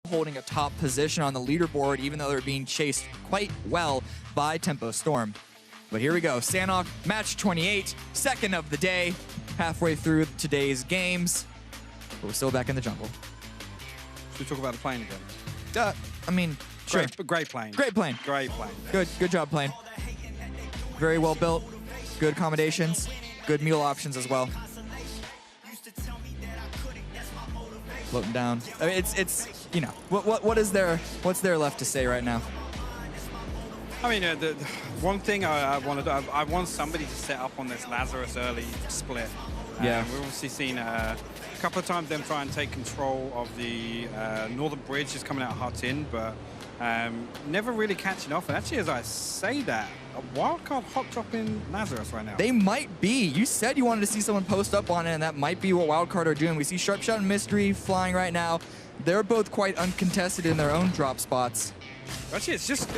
holding a top position on the leaderboard, even though they're being chased quite well by Tempo Storm. But here we go. Sanhok, match 28, second of the day, halfway through today's games. But we're still back in the jungle. Should we talk about the plane again? I mean, sure. Great plane. Great plane. Great plane. Good job plane. Very well built, good accommodations, good meal options as well. Floating down. I mean, it's you know, what's there left to say right now? I mean, the one thing I want somebody to set up on this Lazarus early split. Yeah. We've obviously seen a couple of times them try and take control of the northern bridge, just coming out hot in, but never really catching off. And actually, as I say that, a wildcard hot dropping Lazarus right now. They might be. You said you wanted to see someone post up on it, and that might be what wildcard are doing. We see Sharpshot and Mystery flying right now. They're both quite uncontested in their own drop spots. Actually, it's just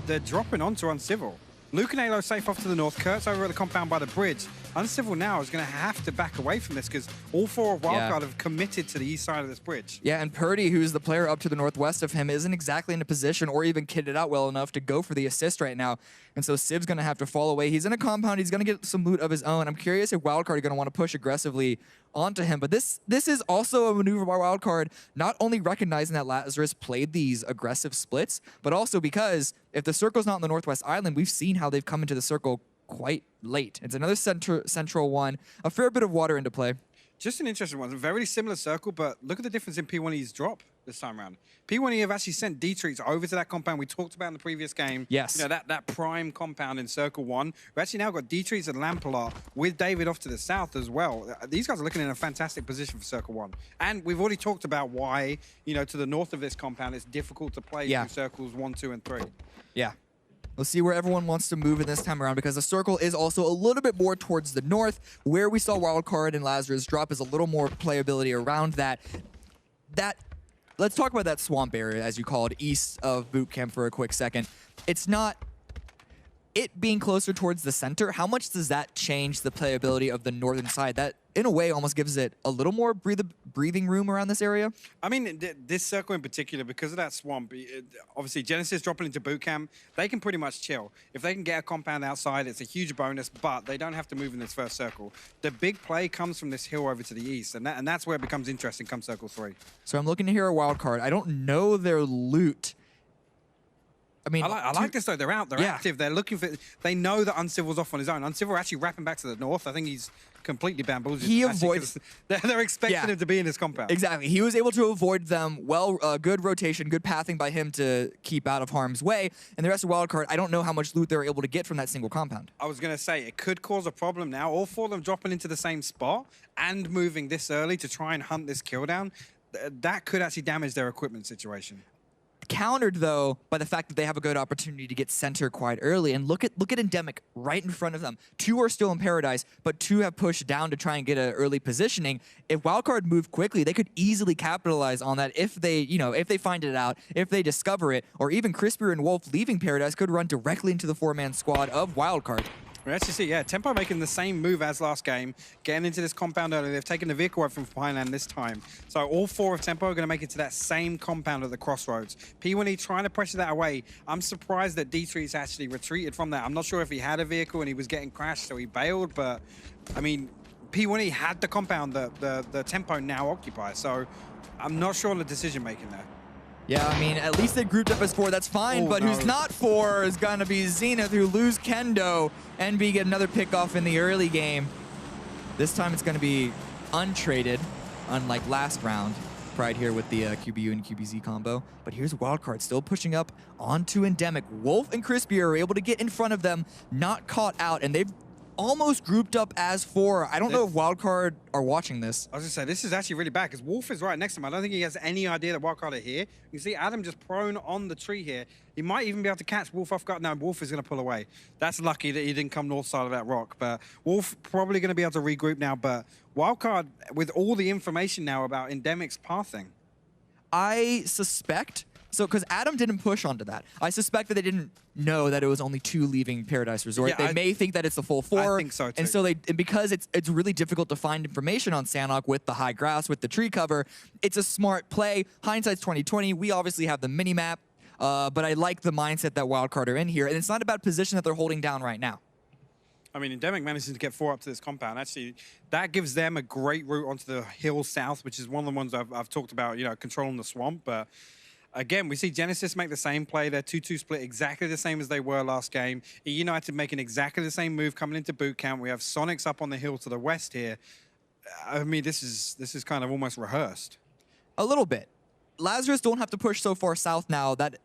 they're dropping onto Uncivil. Luke and Alo safe off to the north. Kurt's over at the compound by the bridge. Uncivil now is going to have to back away from this because all four of Wildcard have committed to the east side of this bridge. Yeah, and Purdy, who's the player up to the northwest of him, isn't exactly in a position or even kitted out well enough to go for the assist right now. And so Civ's going to have to fall away. He's in a compound. He's going to get some loot of his own. I'm curious if Wildcard are going to want to push aggressively onto him. But this is also a maneuver by Wildcard, not only recognizing that Lazarus played these aggressive splits, but also because if the circle's not on the northwest island, we've seen how they've come into the circle quite late. It's another central one, a fair bit of water into play. Just an interesting one. A very similar circle, but look at the difference in P1E's drop this time around. P1E have actually sent D-Treats over to that compound we talked about in the previous game. Yes. You know, that prime compound in Circle 1. We've actually now got D-Treats and Lampelar with David off to the south as well. These guys are looking in a fantastic position for Circle 1. And we've already talked about why, you know, to the north of this compound, it's difficult to play through Circles 1, 2, and 3. Yeah. We'll see where everyone wants to move in this time around because the circle is also a little bit more towards the north. Where we saw Wildcard and Lazarus drop is a little more playability around that. Let's talk about that swamp area, as you call it, east of boot camp for a quick second. It's not it being closer towards the center. How much does that change the playability of the northern side? That, in a way, almost gives it a little more breathing room around this area. I mean, this circle in particular, because of that swamp, obviously Genesis dropping into boot camp, they can pretty much chill. If they can get a compound outside, it's a huge bonus, but they don't have to move in this first circle. The big play comes from this hill over to the east, and that's where it becomes interesting come Circle 3. So I'm looking to hear a wild card. I don't know their loot. I mean, I like this though. They're out. They're active. They're looking for. They know that Uncivil's off on his own. Uncivil actually wrapping back to the north. I think he's completely bamboozled. He avoids. They're expecting him to be in his compound. Exactly. He was able to avoid them. Well, good rotation, good pathing by him to keep out of harm's way. And the rest of Wildcard, I don't know how much loot they were able to get from that single compound. I was gonna say it could cause a problem now. All four of them dropping into the same spot and moving this early to try and hunt this kill down. That could actually damage their equipment situation. Countered though by the fact that they have a good opportunity to get center quite early, and look at Endemic right in front of them. 2 are still in Paradise, but 2 have pushed down to try and get an early positioning. If Wildcard moved quickly, they could easily capitalize on that if they, if they find it out, if they discover it, or even Crispier and Wolf leaving Paradise could run directly into the 4-man squad of Wildcard. We actually see, Tempo making the same move as last game, getting into this compound early. They've taken the vehicle out from Pineland this time. So all 4 of Tempo are going to make it to that same compound at the crossroads. P1E trying to pressure that away. I'm surprised that D3's actually retreated from that. I'm not sure if he had a vehicle and he was getting crashed, so he bailed, but I mean, P1E had the compound that the Tempo now occupies. So I'm not sure on the decision making there. Yeah, I mean, at least they grouped up as 4, that's fine, but who's not 4 is going to be Zenith, who lose Kendo. NB get another pick off in the early game. This time it's going to be untraded, unlike last round. Pride here with the QBU and QBZ combo. But here's Wildcard still pushing up onto Endemic. Wolf and Crispier are able to get in front of them, not caught out, and they've almost grouped up as 4. I don't know if Wildcard are watching this. I was going to say, this is actually really bad because Wolf is right next to him. I don't think he has any idea that Wildcard are here. You can see Adam just prone on the tree here. He might even be able to catch Wolf off guard. No, Wolf is going to pull away. That's lucky that he didn't come north side of that rock. But Wolf probably going to be able to regroup now. But Wildcard, with all the information now about Endemic's pathing. I suspect So, because Adam didn't push onto that. I suspect that they didn't know that it was only 2 leaving Paradise Resort. Yeah, they may think that it's the full 4. I think so, too. And so because it's really difficult to find information on Sanhok with the high grass, with the tree cover, it's a smart play. Hindsight's 20/20. We obviously have the mini-map, but I like the mindset that Wildcard are in here. And it's not about position that they're holding down right now. I mean, Endemic manages to get 4 up to this compound. Actually, that gives them a great route onto the hill south, which is one of the ones I've talked about, controlling the swamp. But again, we see Genesis make the same play. They're 2-2 split, exactly the same as they were last game. United making exactly the same move coming into boot camp. We have Sonics up on the hill to the west here. I mean, this is kind of almost rehearsed. A little bit. Lazarus don't have to push so far south now. That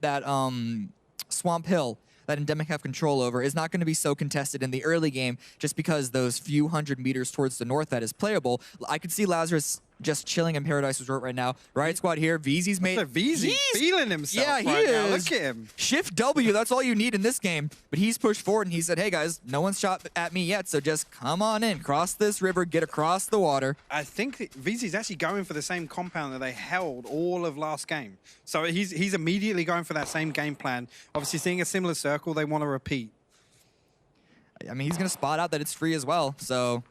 Swamp Hill that Endemic have control over is not going to be so contested in the early game just because those few hundred meters towards the north that is playable. I could see Lazarus just chilling in Paradise Resort right now. Riot Squad here. VZ's made... VZ feeling himself yeah, he right now. is. Look at him. Shift W, that's all you need in this game. But he's pushed forward and he said, hey guys, no one's shot at me yet, so just come on in, cross this river, get across the water. I think VZ's actually going for the same compound that they held all of last game. So he's immediately going for that same game plan. Obviously seeing a similar circle, they want to repeat. I mean, he's going to spot out that it's free as well, so...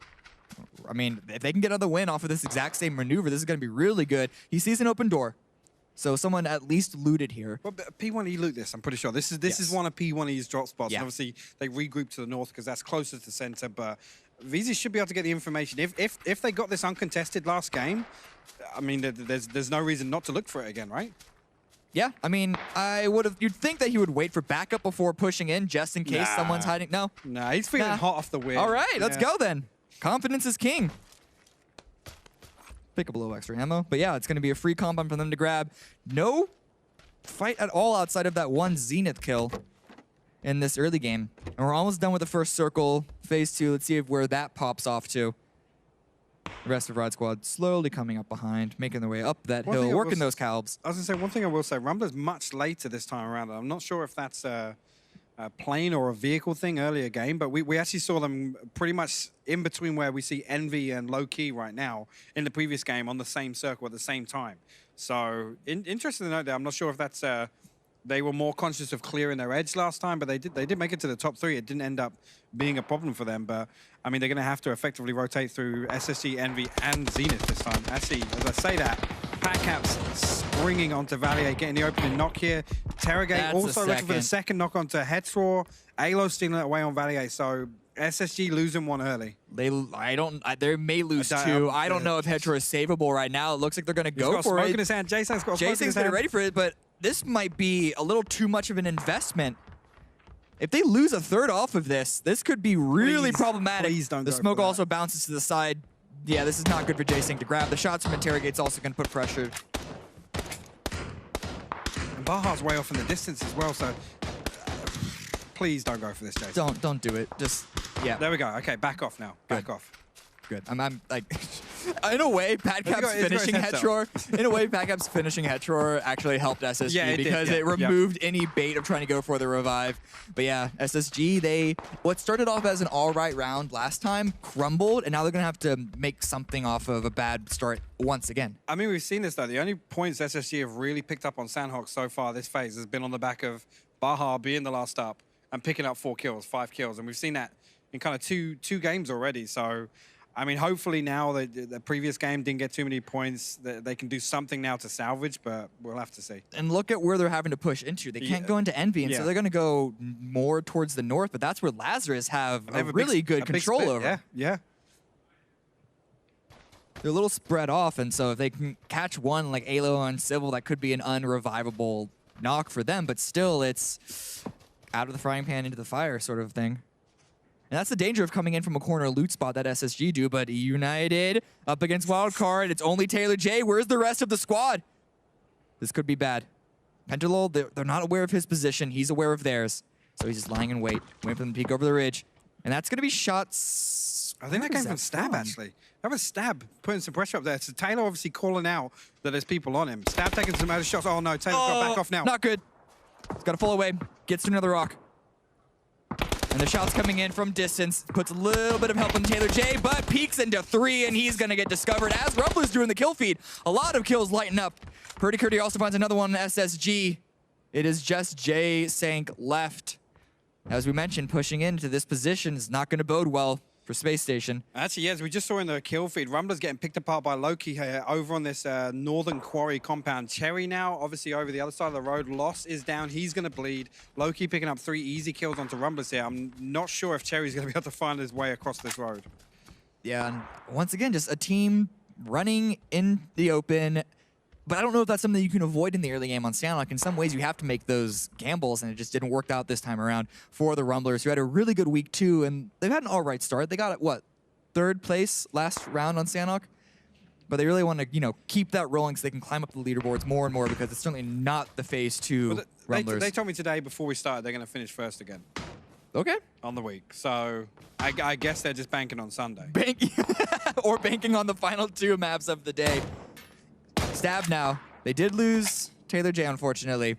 I mean, if they can get another win off of this exact same maneuver, this is going to be really good. He sees an open door, so someone at least looted here. Well, P1E loot this, I'm pretty sure. This is one of P1E's drop spots. Yeah. And obviously, they regroup to the north because that's closer to center, but VZ should be able to get the information. If they got this uncontested last game, I mean, there's no reason not to look for it again, right? Yeah, I mean, you'd think that he would wait for backup before pushing in just in case someone's hiding. No. Nah, he's feeling hot off the whip. All right, let's go then. Confidence is king. Pick up a little extra ammo. But yeah, it's going to be a free compound for them to grab. No fight at all outside of that one Zenith kill in this early game. And we're almost done with the first circle. Phase 2, let's see where that pops off to. The rest of Riot Squad slowly coming up behind, making their way up that hill, working those calbs. I was going to say, one thing I will say, Rumbler's much later this time around. I'm not sure if that's a plane or a vehicle thing earlier game, but we actually saw them pretty much in between where we see Envy and Low Key right now in the previous game on the same circle at the same time. So interesting to note that. I'm not sure if that's they were more conscious of clearing their edge last time, but they did make it to the top 3. It didn't end up being a problem for them, but I mean, they're going to have to effectively rotate through SSG, Envy, and Zenith this time. Actually, as I say that, Patcaps springing onto Valier, getting the opening knock here. Terragate also looking for the second knock onto Headstraw. Alo stealing it away on Valier, so SSG losing one early. They may lose 2. I don't know if Headstraw is savable right now. It looks like they're going to go for it. He's got smoke in his hand. Jason's got smoke in his hand. Jason's getting ready for it, but this might be a little too much of an investment. If they lose a third off of this could be really problematic. Please don't the go smoke for also bounces to the side. Yeah, this is not good for J-Sync to grab. The shots from Interrogate's also going to put pressure. And Baja's way off in the distance as well, so please don't go for this, Jason. Don't do it. Just, yeah. There we go. Okay, back off now. Back off. Good. I'm like, in a way, Patcap's finishing Headstraw. In a way, Patcap's finishing Headstraw actually helped SSG because it removed any bait of trying to go for the revive. But yeah, SSG, what started off as an all right round last time crumbled, and now they're gonna have to make something off of a bad start once again. I mean, we've seen this though. The only points SSG have really picked up on Sanhok so far this phase has been on the back of Baja being the last up and picking up 4 kills, 5 kills, and we've seen that in kind of two games already. So. I mean, hopefully now the previous game didn't get too many points. They can do something now to salvage, but we'll have to see. And look at where they're having to push into. They can't go into Envy, and so they're going to go more towards the north, but that's where Lazarus have a really good control over. Yeah. They're a little spread off, and so if they can catch one like Alo and Civil, that could be an unrevivable knock for them, but still it's out of the frying pan into the fire sort of thing. And that's the danger of coming in from a corner loot spot that SSG do, but United up against Wildcard. It's only Taylor J. Where's the rest of the squad? This could be bad. Pentalol, they're not aware of his position. He's aware of theirs. So he's just lying in waiting for them to peek over the ridge. And that's going to be shots. I think that came from Stab, actually. That was Stab putting some pressure up there. So Taylor obviously calling out that there's people on him. Stab taking some other shots. Oh, no, Taylor's got back off now. Not good. He's got to fall away. Gets to another rock. And the shot's coming in from distance. Puts a little bit of help on Taylor J, but peeks into 3, and he's going to get discovered as Rumbler's doing the kill feed. A lot of kills lighten up. Purdy Curdy also finds another one on SSG. It is just Sank left. As we mentioned, pushing into this position is not going to bode well for Space Station. Actually, yes, we just saw in the kill feed, Rumbler's getting picked apart by Loki here over on this northern quarry compound. Cherry now, obviously over the other side of the road. Loss is down, he's going to bleed. Loki picking up 3 easy kills onto Rumblers here. I'm not sure if Cherry's going to be able to find his way across this road. Yeah, and once again, just a team running in the open. But I don't know if that's something you can avoid in the early game on Sanhok. In some ways, you have to make those gambles, and it just didn't work out this time around for the Rumblers, who had a really good week 2, and they've had an all right start. They got, what, 3rd place last round on Sanhok? But they really want to, keep that rolling so they can climb up the leaderboards more and more, because it's certainly not the phase 2 Rumblers. They told me today before we started they're going to finish first again. Okay. On the week. So I guess they're just banking on Sunday. Or banking on the final 2 maps of the day. Stab now. They did lose Taylor J, unfortunately.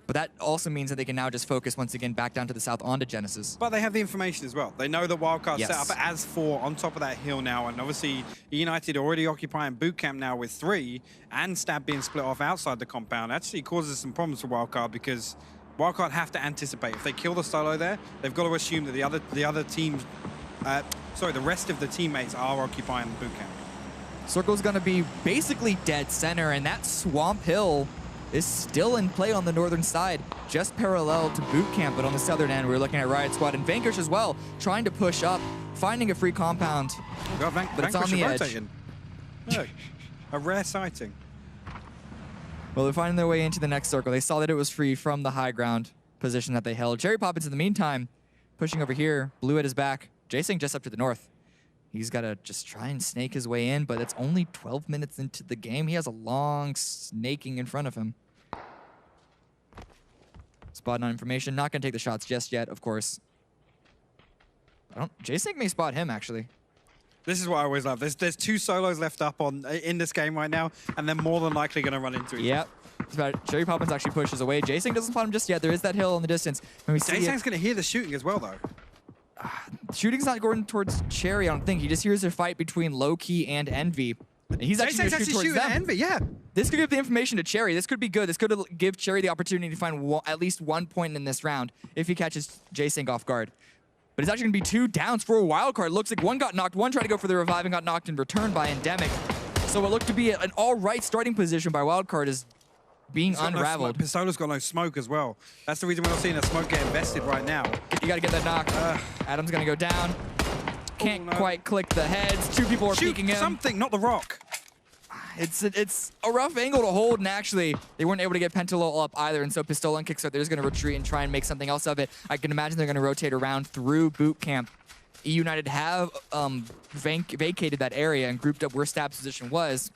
But that also means that they can now just focus once again back down to the south onto Genesis. But they have the information as well. They know the wildcard set up as 4 on top of that hill now. And obviously, United already occupying boot camp now with 3, and Stab being split off outside the compound actually causes some problems for wildcard, because wildcard have to anticipate. If they kill the solo there, they've got to assume that the other teams, the rest of the teammates are occupying the boot camp. Circle's going to be basically dead center, and that Swamp Hill is still in play on the northern side, just parallel to boot camp. But on the southern end, we're looking at Riot Squad and Vanquish as well, trying to push up, finding a free compound, but it's on the edge. Look, a rare sighting. Well, they're finding their way into the next circle. They saw that it was free from the high ground position that they held. Cherry Poppins, in the meantime, pushing over here. Blue at his back. J-Sync just up to the north. He's got to just try and snake his way in, but it's only 12 minutes into the game. He has a long snaking in front of him. Spotting on information. Not going to take the shots just yet, of course. J-Sync may spot him, actually. This is what I always love. There's 2 solos left up in this game right now, and they're more than likely going to run into each other. Yep. Cherry Poppins actually pushes away. J-Sync doesn't spot him just yet. There is that hill in the distance. J-Sync's going to hear the shooting as well, though. Shooting's not going towards Cherry, I don't think. He just hears a fight between Loki and Envy. And he's actually going to shoot towards them. Envy, yeah. This could give the information to Cherry. This could be good. This could give Cherry the opportunity to find at least 1 point in this round if he catches J-Sync off guard. But it's actually going to be 2 downs for a wild card. Looks like one got knocked. One tried to go for the revive and got knocked in return by Endemic. So what looked to be an all-right starting position by wild card is being unraveled. Pistola's got no smoke as well. That's the reason we're not seeing a smoke get invested right now. You got to get that knock. Adam's going to go down. Can't quite click the heads. 2 people are peeking him. Something, not the rock. It's a rough angle to hold, and actually, they weren't able to get Pentalol up either, and so Pistola and Kickstart, they're just going to retreat and try and make something else of it. I can imagine they're going to rotate around through boot camp. United have vacated that area and grouped up where Stab's position was.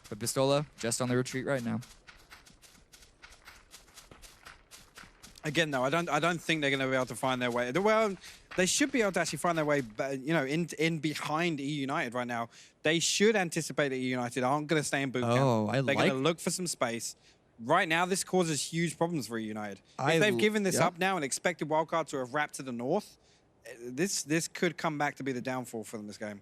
But Pistola just on the retreat right now. Again, though, I don't think they're going to be able to find their way. Well, they should be able to actually find their way, in behind E United right now. They should anticipate that E United aren't going to stay in boot camp. They're going to look for some space. Right now, this causes huge problems for E United. If they've given this up now and expected wildcard to have wrapped to the north, this could come back to be the downfall for them this game.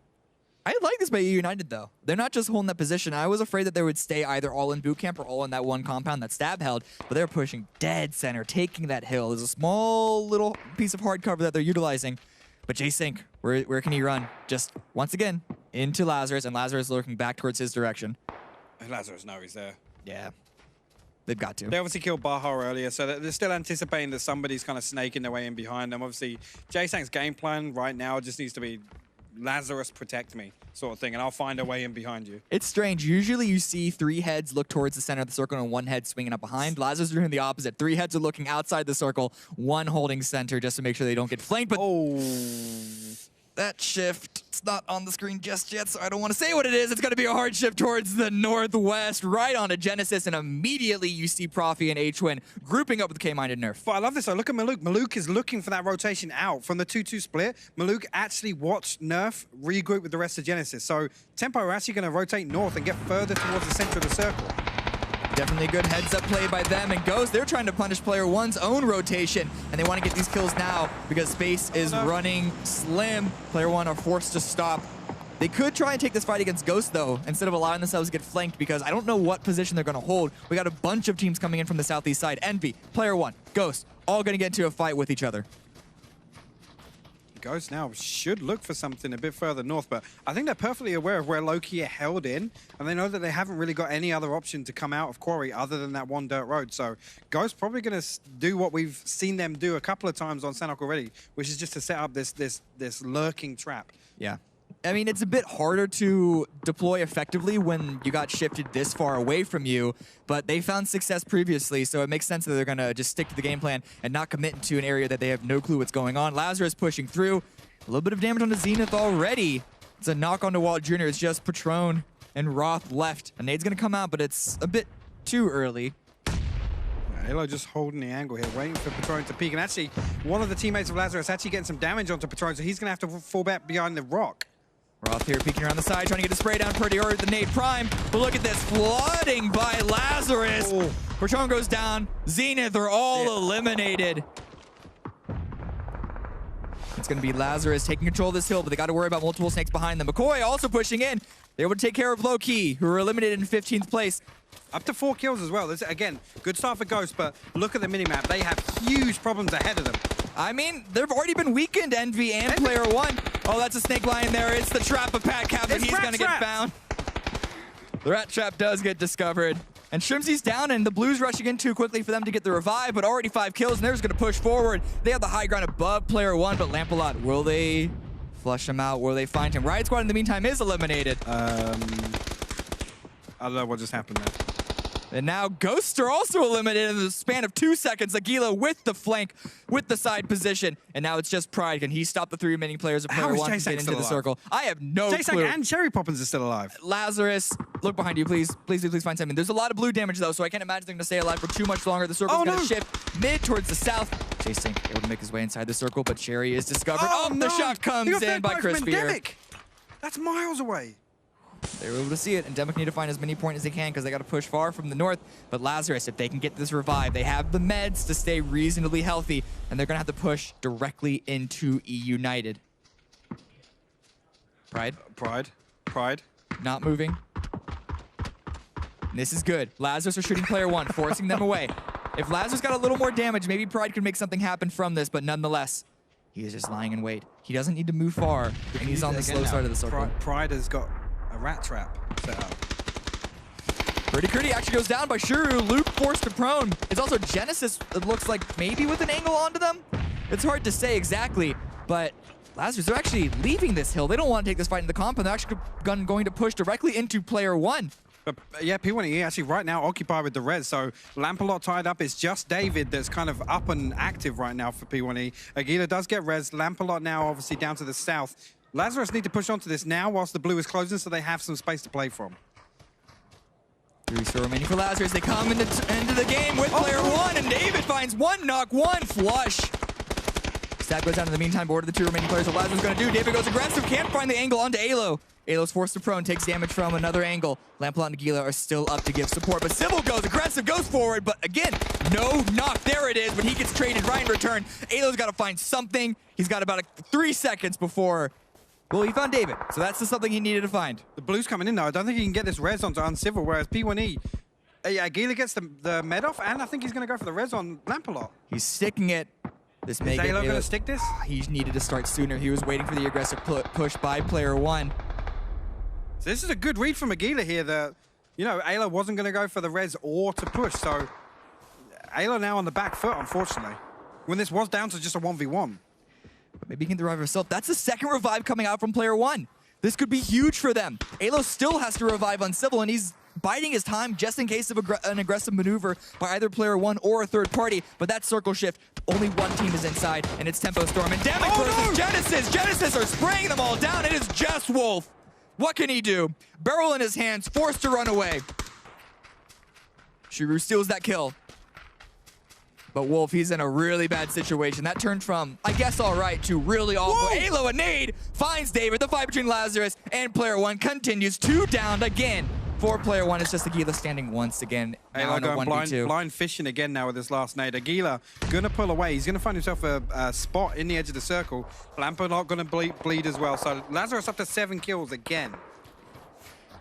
I like this by E United, though. They're not just holding that position. I was afraid that they would stay either all in boot camp or all in that one compound that Stab held, but they're pushing dead center, taking that hill. There's a small little piece of hard cover that they're utilizing. But J-Sync, where can he run? Just, once again, into Lazarus, and Lazarus looking back towards his direction. Lazarus knows he's there. Yeah. They've got to. They obviously killed Baja earlier, so they're still anticipating that somebody's kind of snaking their way in behind them. Obviously, J-Sync's game plan right now just needs to be Lazarus protect me sort of thing, and I'll find a way in behind you. It's strange. Usually you see 3 heads look towards the center of the circle and 1 head swinging up behind. Lazarus is doing the opposite. 3 heads are looking outside the circle, 1 holding center just to make sure they don't get flanked. But that shift, it's not on the screen just yet, so I don't want to say what it is. It's going to be a hard shift towards the northwest, right onto Genesis, and immediately you see Profi and H-Twin grouping up with K-Minded Nerf. But I love this, though. Look at Maluk. Maluk is looking for that rotation out from the 2-2 split. Maluk actually watched Nerf regroup with the rest of Genesis. So Tempo are actually going to rotate north and get further towards the center of the circle. Definitely a good heads-up play by them, and Ghost, they're trying to punish player 1's own rotation, and they want to get these kills now because space is running slim. Player 1 are forced to stop. They could try and take this fight against Ghost, though, instead of allowing themselves to get flanked, because I don't know what position they're going to hold. We got a bunch of teams coming in from the southeast side. Envy, Player One, Ghost, all going to get into a fight with each other. Ghost now should look for something a bit further north, but I think they're perfectly aware of where Loki are held in, and they know that they haven't really got any other option to come out of Quarry other than that one dirt road. So Ghost probably going to do what we've seen them do a couple of times on Sanhok already, which is just to set up this lurking trap. Yeah. I mean, it's a bit harder to deploy effectively when you got shifted this far away from you, but they found success previously, so it makes sense that they're going to just stick to the game plan and not commit into an area that they have no clue what's going on. Lazarus pushing through. A little bit of damage on the Zenith already. It's a knock onto Walt Jr. It's just Patron and Roth left. A nade's going to come out, but it's a bit too early. Halo just holding the angle here, waiting for Patron to peek. And actually, one of the teammates of Lazarus actually getting some damage onto Patron, so he's going to have to fall back behind the rock. Roth here peeking around the side, trying to get a spray down pretty early with the nade prime. But look at this, flooding by Lazarus. Oh. Patron goes down. Zenith are all eliminated. It's going to be Lazarus taking control of this hill, but they got to worry about multiple snakes behind them. McCoy also pushing in. They able to take care of Low-Key, who were eliminated in 15th place. Up to 4 kills as well. This, again, good start for Ghost, but look at the minimap. They have huge problems ahead of them. I mean, they've already been weakened, Envy and Player One. Oh, that's a snake lying there. It's the trap of Pat Kaplan. He's going to get found. The rat trap does get discovered. And Shrimsy's down, and the Blues rushing in too quickly for them to get the revive, but already 5 kills, and they're just going to push forward. They have the high ground above Player One, but Lampalot, will they flush him out? Will they find him? Riot Squad, in the meantime, is eliminated. I don't know what just happened there. And now Ghosts are also eliminated in the span of 2 seconds. Aguila with the flank, with the side position. And now it's just Pride. Can he stop the 3 remaining players of Player One to get into the circle? I have no clue. and Cherry Poppins are still alive. Lazarus, look behind you, please. Please find something. There's a lot of blue damage, though, so I can't imagine they're going to stay alive for too much longer. The circle's going to shift mid towards the south. Chasing, able to make his way inside the circle, but Cherry is discovered. The shot comes in by Chris Fear. That's miles away. They were able to see it, and Demic need to find as many points as they can because they got to push far from the north. But Lazarus, if they can get this revive, they have the meds to stay reasonably healthy, and they're going to have to push directly into E United. Pride. Not moving. And this is good. Lazarus are shooting Player One, forcing them away. If Lazarus got a little more damage, maybe Pride could make something happen from this, but nonetheless, he is just lying in wait. He doesn't need to move far, and he's on the slow side of the circle. Pride has got a rat trap set up. Pretty actually goes down by Shuru. Luke forced to prone. It's also Genesis, it looks like, maybe with an angle onto them. It's hard to say exactly, but Lazarus, they're actually leaving this hill. They don't want to take this fight in the compound. They're actually going to push directly into Player One. But yeah, P1E actually right now occupied with the res, so Lampalot tied up. It's just David that's kind of up and active right now for P1E. Aguila does get res. Lampalot now obviously down to the south. Lazarus need to push onto this now whilst the blue is closing so they have some space to play from. 3 still remaining for Lazarus. They come into the game with Player One, and David finds 1 knock, 1 flush. Stab goes down in the meantime, but what are the 2 remaining players of Lazarus going to do? David goes aggressive, can't find the angle onto Alo. Alo's forced to prone, takes damage from another angle. Lampalot and Aguila are still up to give support, but Civil goes aggressive, goes forward, but again, no knock. There it is, but he gets traded right in return. Alo's got to find something. He's got about 3 seconds before... Well, he found David, so that's just something he needed to find. The blue's coming in, though. I don't think he can get this res onto Uncivil, whereas P1E, Aguila gets the med off, and I think he's going to go for the res on Lampalot. He's sticking it. Is Alo going to stick this? He needed to start sooner. He was waiting for the aggressive push by Player One. So this is a good read from Aguila here that, you know, Alo wasn't going to go for the res or to push, so Alo now on the back foot, unfortunately, when this was down to just a 1v1. But maybe he can revive himself. That's the second revive coming out from Player One. This could be huge for them. Alo still has to revive Uncivil, and he's biding his time just in case of an aggressive maneuver by either Player One or a third party. But that circle shift, only one team is inside, and it's Tempo Storm. And Demic versus Genesis. Genesis are spraying them all down. It is just Wolf. What can he do? Barrel in his hands, forced to run away. Shuru steals that kill. But Wolf, he's in a really bad situation. That turned from, I guess, all right to really awful. Alo, a nade, finds David. The fight between Lazarus and Player One continues. 2 down again. 4-player one. It's just Aguila standing once again. Now in a going 1v2. blind fishing again now with this last nade. Aguila going to pull away. He's going to find himself a spot in the edge of the circle. Lampo not going to bleed as well. So Lazarus up to 7 kills again.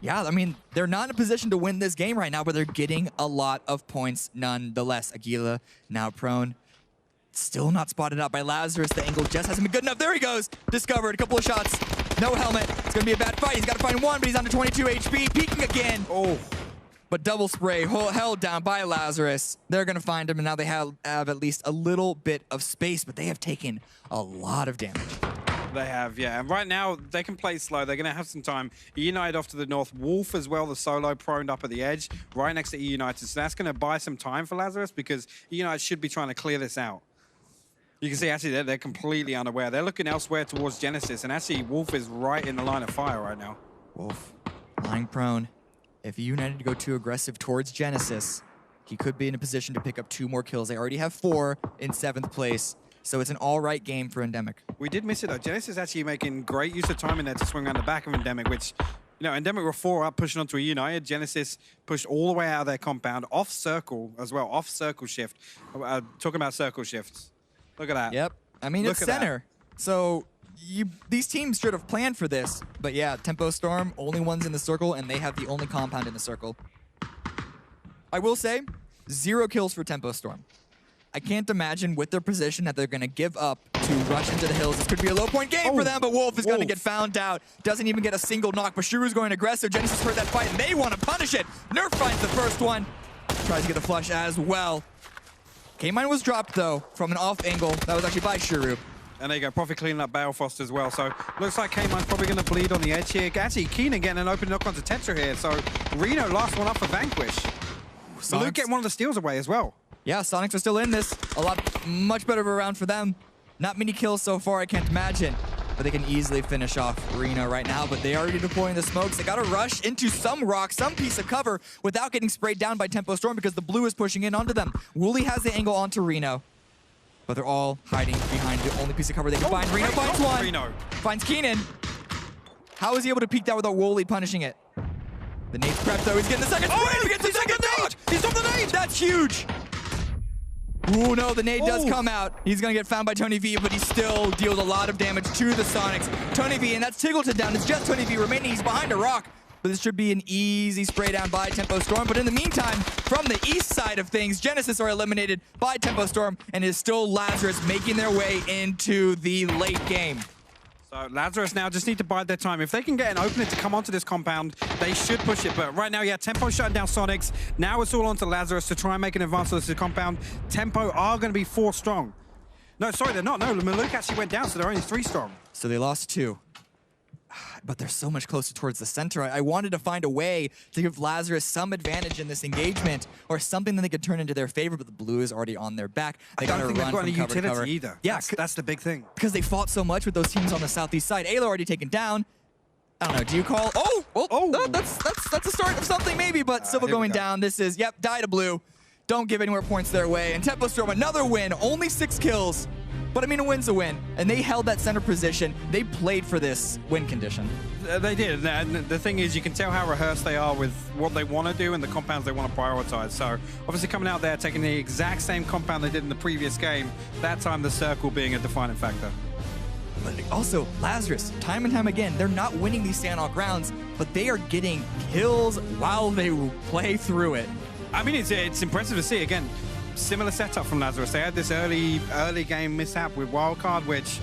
Yeah, I mean, they're not in a position to win this game right now, but they're getting a lot of points nonetheless. Aguila now prone. Still not spotted out by Lazarus. The angle just hasn't been good enough. There he goes. Discovered. A couple of shots. No helmet. It's going to be a bad fight. He's got to find one, but he's under 22 HP. Peeking again. Oh. But double spray held down by Lazarus. They're going to find him, and now they have at least a little bit of space, but they have taken a lot of damage. They have, yeah. And right now, they can play slow. They're going to have some time. United off to the north. Wolf as well, the solo, proned up at the edge, right next to United. So that's going to buy some time for Lazarus because United should be trying to clear this out. You can see, actually, they're completely unaware. They're looking elsewhere towards Genesis, and actually, Wolf is right in the line of fire right now. Wolf lying prone. If United go too aggressive towards Genesis, he could be in a position to pick up 2 more kills. They already have 4 in 7th place. So it's an all-right game for Endemic. We did miss it, though. Genesis actually making great use of time in there to swing around the back of Endemic, which, you know, Endemic were 4 up, pushing onto a United. Genesis pushed all the way out of their compound, off circle as well, off circle shift. Talking about circle shifts. Look at that. Yep. I mean, it's center. So these teams should have planned for this. But yeah, Tempo Storm, only ones in the circle, and they have the only compound in the circle. I will say, 0 kills for Tempo Storm. I can't imagine with their position that they're going to give up to rush into the hills. This could be a low-point game for them, but Wolf is going to get found out. Doesn't even get a single knock, but Shuru's going aggressive. Genesis heard that fight, and they want to punish it. Nerf finds the first one. Tries to get a flush as well. K-Mine was dropped, though, from an off angle. That was actually by Shuru. And there you go, Profit cleaning up Balefrost as well. So looks like K-Mine's probably going to bleed on the edge here. Actually, Keenan getting an open knock onto Tetra here. So Reno last one up for Vanquish. Luke getting one of the steals away as well. Yeah, Sonics are still in this. Much better of a round for them. Not many kills so far, I can't imagine. But they can easily finish off Reno right now. But they are already deploying the smokes. They got to rush into some rock, some piece of cover without getting sprayed down by Tempo Storm because the blue is pushing in onto them. Wooly has the angle onto Reno. But they're all hiding behind the only piece of cover they can find. Reno finds one. Reno finds Keenan. How is he able to peek that without Wooly punishing it? The nade's prepped though. He's getting the second spray. He gets the second knock. He's on the nade. That's huge. Ooh, no, the nade does come out. He's going to get found by Tony V, but he still deals a lot of damage to the Sonics. Tony V, and that's Tiggleton down. It's just Tony V remaining. He's behind a rock. But this should be an easy spray down by Tempo Storm. But in the meantime, from the east side of things, Genesis are eliminated by Tempo Storm, and it is still Lazarus making their way into the late game. So Lazarus now just need to bide their time. If they can get an opening to come onto this compound, they should push it. But right now, yeah, Tempo shutting down Sonics. Now it's all onto Lazarus to try and make an advance on this compound. Tempo are going to be 4 strong. No, sorry, they're not. No, Maluk actually went down, so they're only 3 strong. So they lost 2. But they're so much closer towards the center. I wanted to find a way to give Lazarus some advantage in this engagement or something that they could turn into their favor, but the blue is already on their back. They got to run from cover to cover. Either. Yeah, that's the big thing. Because they fought so much with those teams on the southeast side. Ayla already taken down. I don't know, do you call? Oh, that's the start of something maybe, but Civil going down. This is, yep, die to blue. Don't give any more points their way. And Tempo Storm, another win, only 6 kills. But I mean, a win's a win, and they held that center position. They played for this win condition. They did, and the thing is, you can tell how rehearsed they are with what they want to do and the compounds they want to prioritize. So obviously coming out there, taking the exact same compound they did in the previous game, that time the circle being a defining factor. But also, Lazarus, time and time again, they're not winning these Sanhok rounds, but they are getting kills while they play through it. I mean, it's impressive to see. Again, similar setup from Lazarus. They had this early game mishap with Wildcard, which